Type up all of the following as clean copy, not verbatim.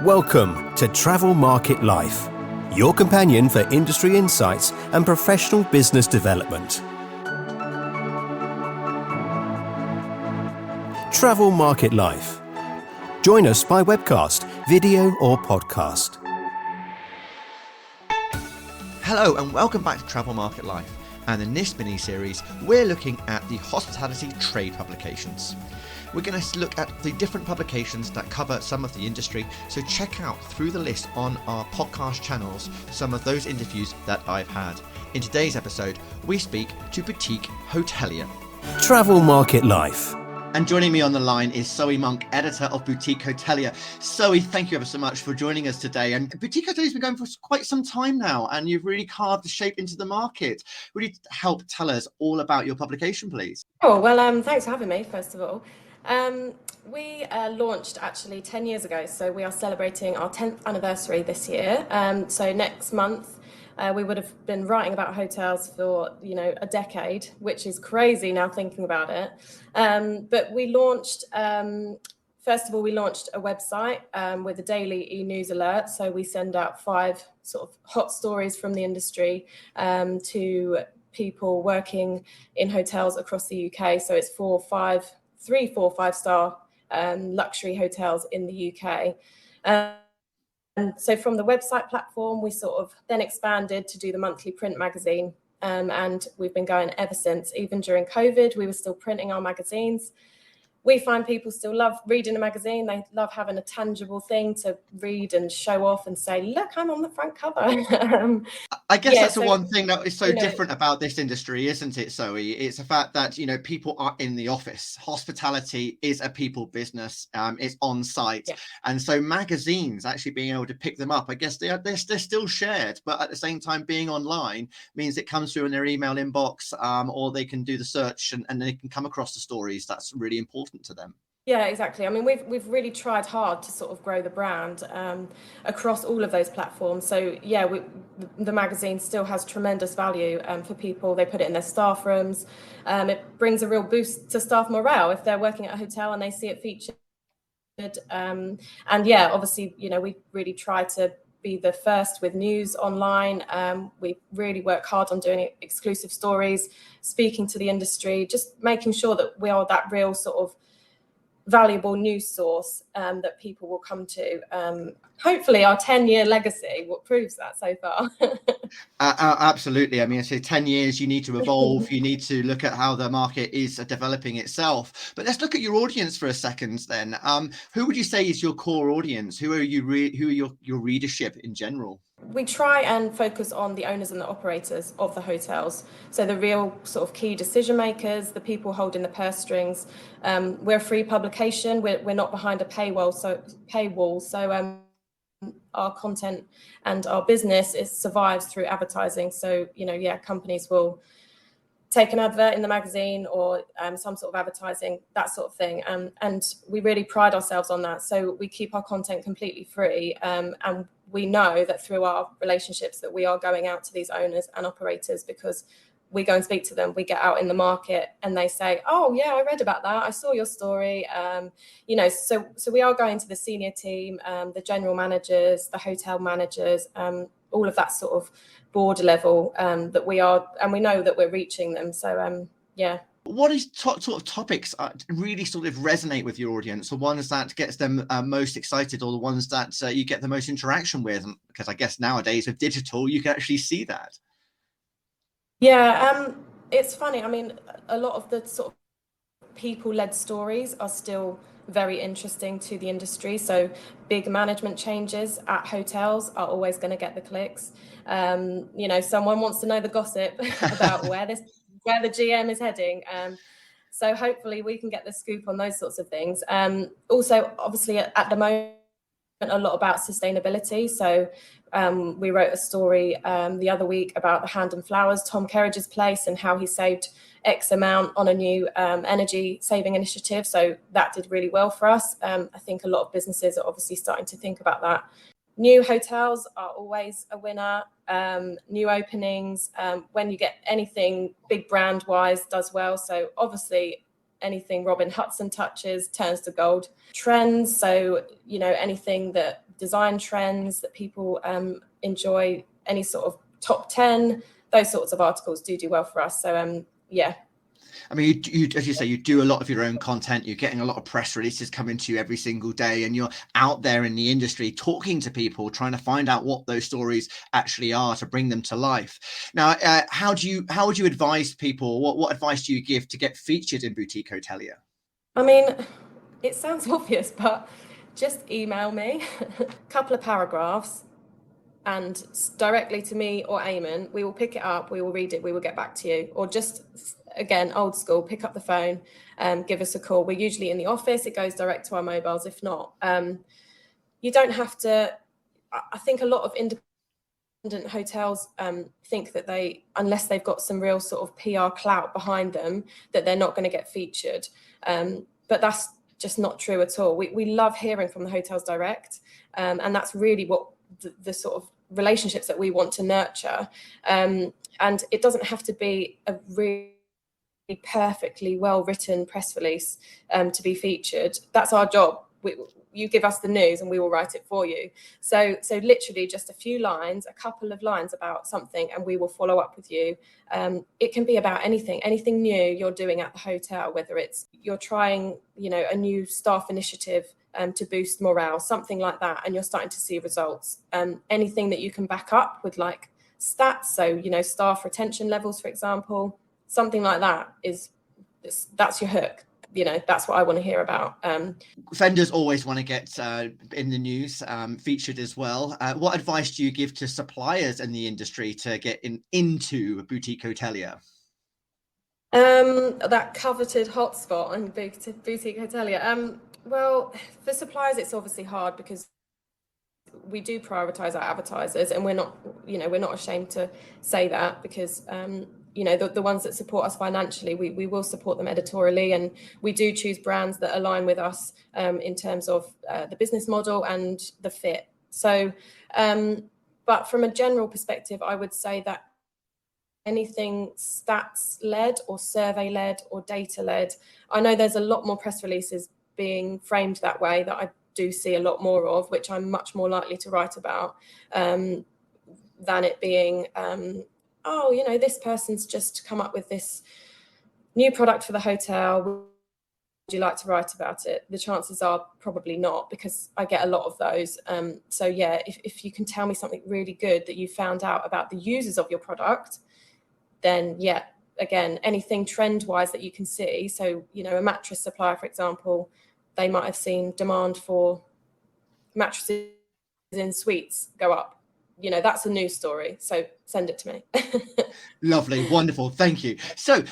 Welcome to Travel Market Life, your companion for industry insights and professional business development. Travel Market Life. Join us by webcast, video or podcast. Hello and welcome back to Travel Market Life. And in this mini-series, we're looking at the hospitality trade publications. We're going to look at the different publications that cover some of the industry, so check out through the list on our podcast channels some of those interviews that I've had. In today's episode, we speak to Boutique Hotelier. Travel Market Life. And joining me on the line is Zoe Monk, editor of Boutique Hotelier. Zoe, thank you ever so much for joining us today. And Boutique Hotelier has been going for quite some time now, and you've really carved the shape into the market. Would you help tell us all about your publication, please? Oh, well, thanks for having me, first of all. We launched actually 10 years ago, so we are celebrating our 10th anniversary this year. So next month, we would have been writing about hotels for, a decade, which is crazy now thinking about it. But we launched, first of all, we launched a website with a daily e-news alert. So we send out 5 sort of hot stories from the industry to people working in hotels across the UK. So it's 3, 4, 5-star luxury hotels in the UK. And so from the website platform, we sort of then expanded to do the monthly print magazine. And we've been going ever since. Even during COVID, we were still printing our magazines. We find people still love reading a magazine. They love having a tangible thing to read and show off and say, look, I'm on the front cover. I guess that's the one thing that is so different about this industry, isn't it, Zoe? It's the fact that, people are in the office. Hospitality is a people business. It's on site. Yeah. And so magazines, actually being able to pick them up, I guess they're still shared. But at the same time, being online means it comes through in their email inbox, or they can do the search and they can come across the stories. That's really important to them. Yeah, exactly. I mean, we've really tried hard to sort of grow the brand across all of those platforms. So yeah, the magazine still has tremendous value for people. They put it in their staff rooms. It brings a real boost to staff morale if they're working at a hotel and they see it featured. And yeah, obviously, we really try to be the first with news online. We really work hard on doing exclusive stories, speaking to the industry, just making sure that we are that real sort of valuable news source that people will come to. Hopefully our 10-year legacy, what proves that so far. Absolutely. I mean, I say 10 years, you need to evolve. You need to look at how the market is developing itself. But let's look at your audience for a second then. Who would you say is your core audience? Who are your readership in general? We try and focus on the owners and the operators of the hotels. So the real sort of key decision makers, the people holding the purse strings. We're a free publication. We're not behind a paywall. So our content and our business survives through advertising. So, companies will take an advert in the magazine or some sort of advertising, that sort of thing. And we really pride ourselves on that. So we keep our content completely free. And we know that through our relationships that we are going out to these owners and operators, because we go and speak to them, we get out in the market and they say, oh yeah, I read about that. I saw your story. So we are going to the senior team, the general managers, the hotel managers, all of that sort of board level that we are, and we know that we're reaching them. So, yeah. What is sort of topics really sort of resonate with your audience, the ones that gets them most excited, or the ones that you get the most interaction with? Because I guess nowadays with digital, you can actually see that. Yeah, it's funny. I mean, a lot of the sort of people-led stories are still very interesting to the industry. So big management changes at hotels are always going to get the clicks. Someone wants to know the gossip about where the GM is heading. So hopefully we can get the scoop on those sorts of things. Also, obviously, at the moment, a lot about sustainability. So we wrote a story the other week about the Hand and Flowers, Tom Kerridge's place, and how he saved X amount on a new energy saving initiative. So that did really well for us. I think a lot of businesses are obviously starting to think about that. New hotels are always a winner. New openings, when you get anything big brand wise does well. So obviously anything Robin Hudson touches turns to gold. Trends, so anything that design trends that people enjoy, any sort of top 10, those sorts of articles do well for us. So yeah. I mean, you, as you say, you do a lot of your own content. You're getting a lot of press releases coming to you every single day, and you're out there in the industry talking to people, trying to find out what those stories actually are to bring them to life. Now, how would you advise people? What advice do you give to get featured in Boutique Hotelier? I mean, it sounds obvious, but just email me a couple of paragraphs and directly to me or Eamon. We will pick it up, we will read it, we will get back to you. Or just, again, old school, pick up the phone, give us a call. We're usually in the office, it goes direct to our mobiles. If not, you don't have to. I think a lot of independent hotels think that unless they've got some real sort of PR clout behind them, that they're not going to get featured. But that's just not true at all. We love hearing from the hotels direct, and that's really what the sort of relationships that we want to nurture. And it doesn't have to be a really perfectly well written press release to be featured. That's our job. You give us the news and we will write it for you. So literally just a few lines, a couple of lines about something, and we will follow up with you. It can be about anything new you're doing at the hotel, whether it's you're trying, a new staff initiative to boost morale, something like that, and you're starting to see results. Anything that you can back up with like stats, so staff retention levels, for example, something like that that's your hook. That's what I want to hear about. Vendors always want to get in the news, featured as well. What advice do you give to suppliers in the industry to get into Boutique Hotelier? That coveted hotspot on Boutique Hotelier. Well, for suppliers, it's obviously hard because we do prioritize our advertisers, and we're not ashamed to say that, because the ones that support us financially, we will support them editorially, and we do choose brands that align with us in terms of the business model and the fit. So, but from a general perspective, I would say that anything stats led or survey led or data led, I know there's a lot more press releases being framed that way that I do see a lot more of, which I'm much more likely to write about than it being this person's just come up with this new product for the hotel, would you like to write about it? The chances are probably not, because I get a lot of those. So yeah, if you can tell me something really good that you found out about the users of your product, then yeah, again, anything trend wise that you can see. So a mattress supplier, for example, they might have seen demand for mattresses in suites go up. That's a news story. So send it to me. Lovely, wonderful, thank you. So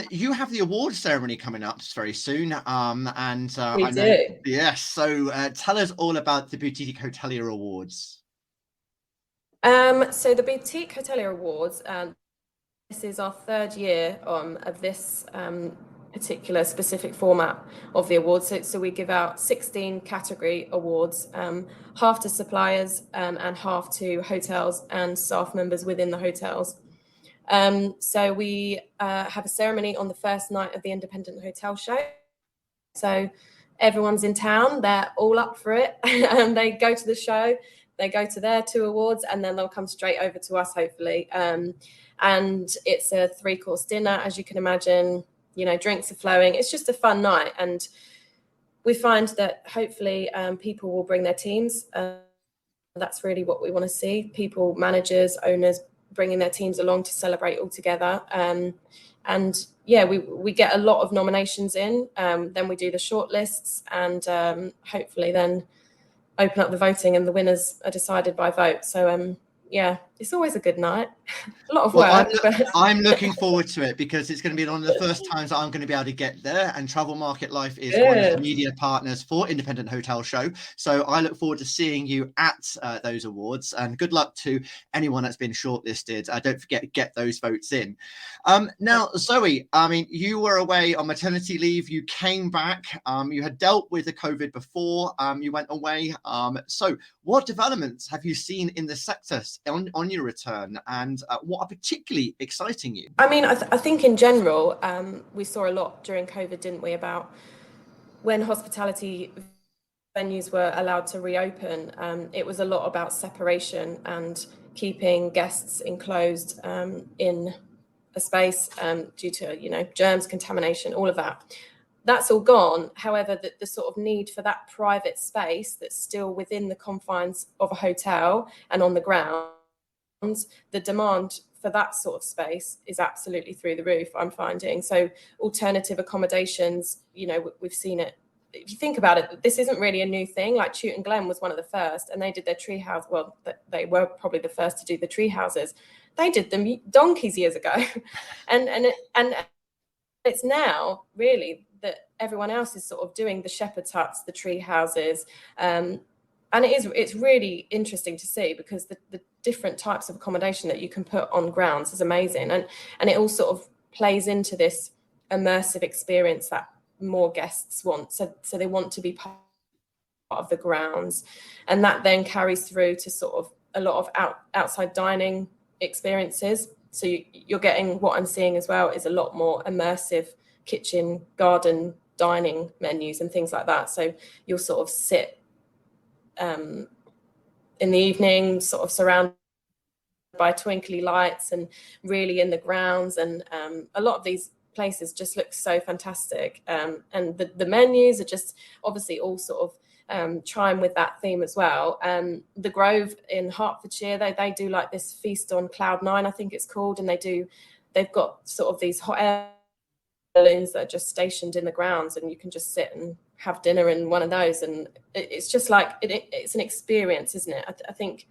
you have the award ceremony coming up very soon, we I know, do. yes. So tell us all about the Boutique Hotelier Awards. So the Boutique Hotelier Awards, this is our third year of this particular specific format of the awards. So we give out 16 category awards, half to suppliers and half to hotels and staff members within the hotels. So we have a ceremony on the first night of the Independent Hotel Show. So everyone's in town, they're all up for it, and they go to the show, they go to their 2 awards, and then they'll come straight over to us, hopefully. And it's a 3-course dinner, as you can imagine. Drinks are flowing. It's just a fun night, and we find that hopefully people will bring their teams. That's really what we want to see. People, managers, owners, bringing their teams along to celebrate all together. And yeah, we get a lot of nominations in. Then we do the shortlists, and hopefully then open up the voting, and the winners are decided by vote. So yeah, it's always a good night. A lot of work. I'm looking forward to it, because it's going to be one of the first times that I'm going to be able to get there, and Travel Market Life is one of the media partners for Independent Hotel Show. So I look forward to seeing you at those awards, and good luck to anyone that's been shortlisted. Don't forget to get those votes in. Now, Zoe, I mean, you were away on maternity leave. You came back. You had dealt with the COVID before you went away. So what developments have you seen in the sector on your return, and what are particularly exciting you? I mean, I think in general, we saw a lot during COVID, didn't we, about when hospitality venues were allowed to reopen, it was a lot about separation and keeping guests enclosed in a space due to, germs, contamination, all of that. That's all gone. However, the sort of need for that private space that's still within the confines of a hotel and on the grounds, the demand for that sort of space is absolutely through the roof, I'm finding. So alternative accommodations, we've seen it. If you think about it, this isn't really a new thing. Like Chewton Glen was one of the first, and they did their tree house. Well, they were probably the first to do the tree houses. They did them donkeys years ago, and it's now really that everyone else is sort of doing the shepherd's huts, the tree houses, and it's really interesting to see, because the different types of accommodation that you can put on grounds is amazing, and it all sort of plays into this immersive experience that more guests want. So they want to be part of the grounds, and that then carries through to sort of a lot of outside dining experiences. So you're getting, what I'm seeing as well is a lot more immersive kitchen, garden, dining menus and things like that. So you'll sort of sit in the evening, sort of surrounded by twinkly lights and really in the grounds. And a lot of these places just look so fantastic. And the menus are just obviously all sort of chime with that theme as well. The Grove in Hertfordshire, they do like this feast on Cloud 9, I think it's called, and they've got sort of these hot air balloons that are just stationed in the grounds, and you can just sit and have dinner in one of those, and it's just like it's an experience, isn't it? I think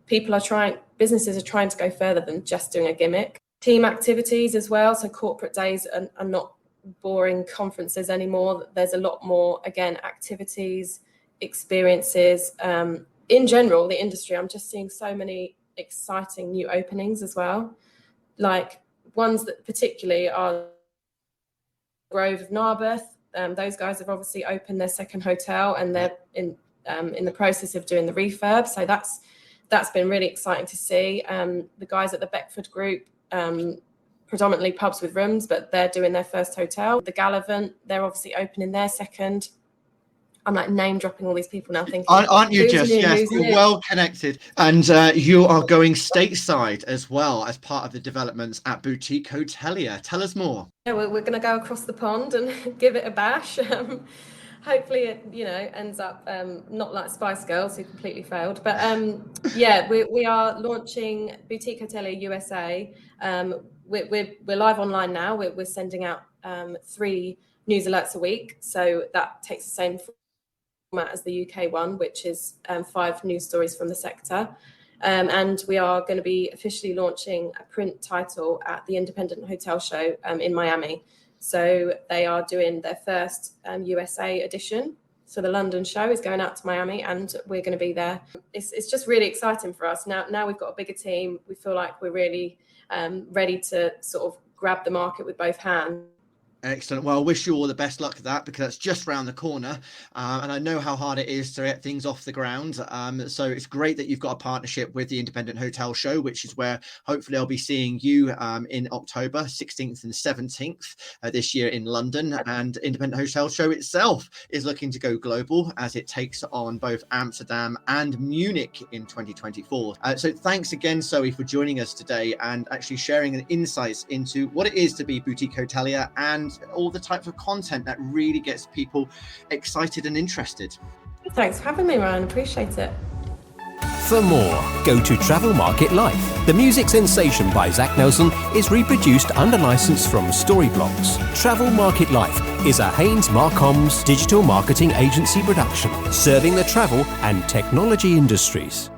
businesses are trying to go further than just doing a gimmick. Team activities as well, so corporate days are not boring conferences anymore. There's a lot more, again, activities, experiences. In general, the industry, I'm just seeing so many exciting new openings as well, like ones that particularly are Grove of Narberth. Those guys have obviously opened their second hotel, and they're in the process of doing the refurb. So that's been really exciting to see. The guys at the Beckford Group, predominantly pubs with rooms, but they're doing their first hotel. The Gallivant, they're obviously opening their second. I'm like name dropping all these people now, thinking, aren't you just? Yes, you're well connected, and you are going stateside as well as part of the developments at Boutique Hotelier. Tell us more. Yeah, we're going to go across the pond and give it a bash. Hopefully it ends up not like Spice Girls, who completely failed, but yeah, we are launching Boutique Hotelier USA. We're live online now. We're sending out 3 news alerts a week, so that takes the same format as the UK one, which is 5 news stories from the sector. And we are going to be officially launching a print title at the Independent Hotel Show in Miami. So they are doing their first USA edition. So the London show is going out to Miami, and we're going to be there. It's just really exciting for us. Now we've got a bigger team. We feel like we're really ready to sort of grab the market with both hands. Excellent. Well, I wish you all the best luck with that, because that's just around the corner. And I know how hard it is to get things off the ground. So it's great that you've got a partnership with the Independent Hotel Show, which is where hopefully I'll be seeing you in October 16th and 17th this year in London. And Independent Hotel Show itself is looking to go global as it takes on both Amsterdam and Munich in 2024. So thanks again, Zoe, for joining us today and actually sharing insights into what it is to be boutique hotelier and all the types of content that really gets people excited and interested. Thanks for having me, Ryan. Appreciate it. For more, go to Travel Market Life. The music sensation by Zach Nelson is reproduced under license from Storyblocks. Travel Market Life is a Haynes Marcoms digital marketing agency production, serving the travel and technology industries.